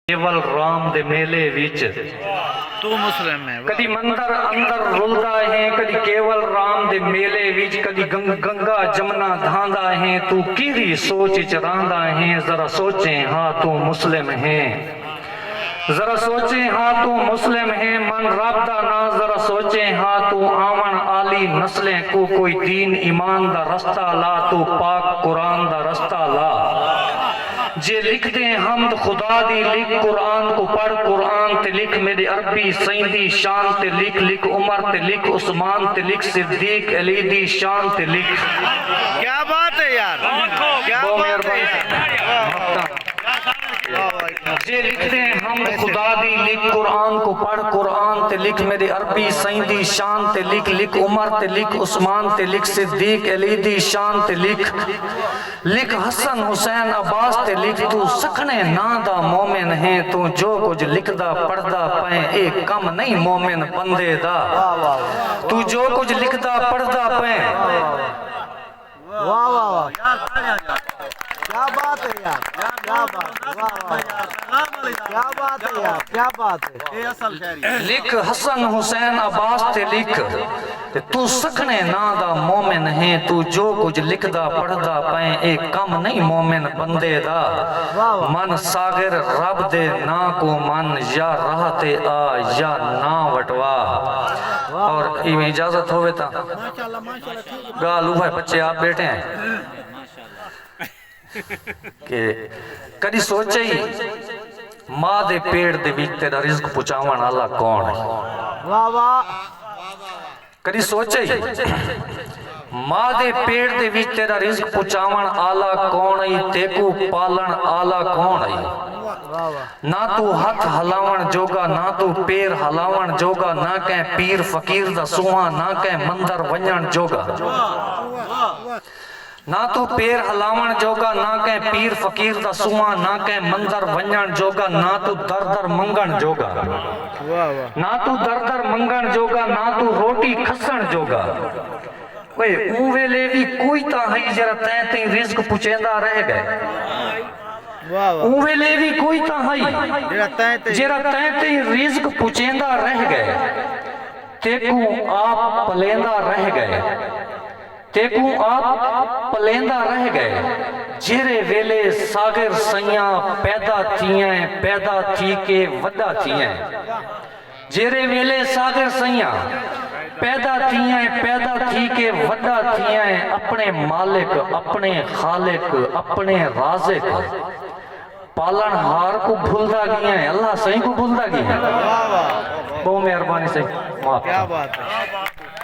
کیول رام دے میلے وچ تو مسلم ہے کدی مندر اندر رلدا ہے کدی کیول رام دے میلے وچ کدی گنگا جمنا دھاندا ہے تو کیری سوچ چراندا ہے ذرا سوچیں ہاں تو مسلم ہے ذرا سوچیں ہاں تو مسلم ہے من رابطہ نہ ذرا سوچیں ہاں تو آمن عالی نسلیں کو کوئی دین ایمان دا رستہ لا تو پاک قرآن دا رستہ لا جے لکھ دیں حمد خدا دی لکھ قرآن کو پڑھ قرآن تے لکھ میرے عربی سیندی شان تے لکھ عمر تے لکھ عثمان تے لکھ صدیق علی دی شان تے لکھ کیا بات ہے یار کیا بات ہے یار جے لکھ دیں حمد خدا دی لکھ قرآن کو پڑھ قرآن تے لکھ میرے عربی سیندی شان تے لکھ عمر تے لکھ عثمان تے لکھ صدیق علی دی شان تے لکھ حسن حسین عباس تے لکھ تو سکھنے نا دا مومن ہے تو جو کچھ لکھدا پڑھدا پائیں ایک کم نہیں مومن بندے دا تو جو کچھ لکھدا پڑھدا پائیں واہ واہ واہ کیا بات ہے یار کیا بات ہے واہ واہ کیا بات ہے یار کیا بات ہے یہ اصل شاعری لکھ حسن حسین عباس تے لکھ تو سکھنے نا دا مومن ہے تو جو کچھ لکھدا پڑھدا پائیں ایک کم نہیں مومن بندے دا من ساگر رب دے نا کو من یا راہ تے آ یا نا وٹوا اور ایویں اجازت ہوئے تا گالو بھائی بچے آپ بیٹھے ہیں کہ کدی سوچے ہی ماں دے پیڑ دے بیچ تیرا رزق پچاون اللہ کون ہے واہ واہ کدی سوچے ہی ماں دے پیڑ دے بیچ تیرا رزق پچاون آلہ کون ہے تیکو پالن آلہ کون ہے نہ تو ہاتھ ہلاون جوگا نہ تو پیر ہلاون جوگا نہ کہیں پیر فقیر دا سوہاں نہ کہیں مندر ونجن جوگا نہ تو پیر ہلاون جوگا نہ کہیں پیر فقیر دا سوہاں نہ کہیں مندر ونجن جوگا نہ تو در در منگن جوگا نہ تو در در منگن جوگا نہ تو روٹی کھسن جوگا اوے لے بھی کوئی تا ہے جرا تیں رزق پچھیندہ رہ گئے اوے لے بھی کوئی تا ہے جرا تیں رزق پچھیندہ رہ گئے تیکو آپ پلیندہ رہ گئے تیکو آپ پلیندہ رہ گئے جیرے ویلے ساگر سیاں پیدا تھی کے وڈا تھییں جیرے ویلے ساگر سیاں پیدا تھی کے وڈا تھییں اپنے مالک اپنے خالق اپنے رازق پالن ہار کو بھولدا گیا ہے اللہ صحیح کو بھولدا گیا ہے بہت مہربانی سے کیا بات ہے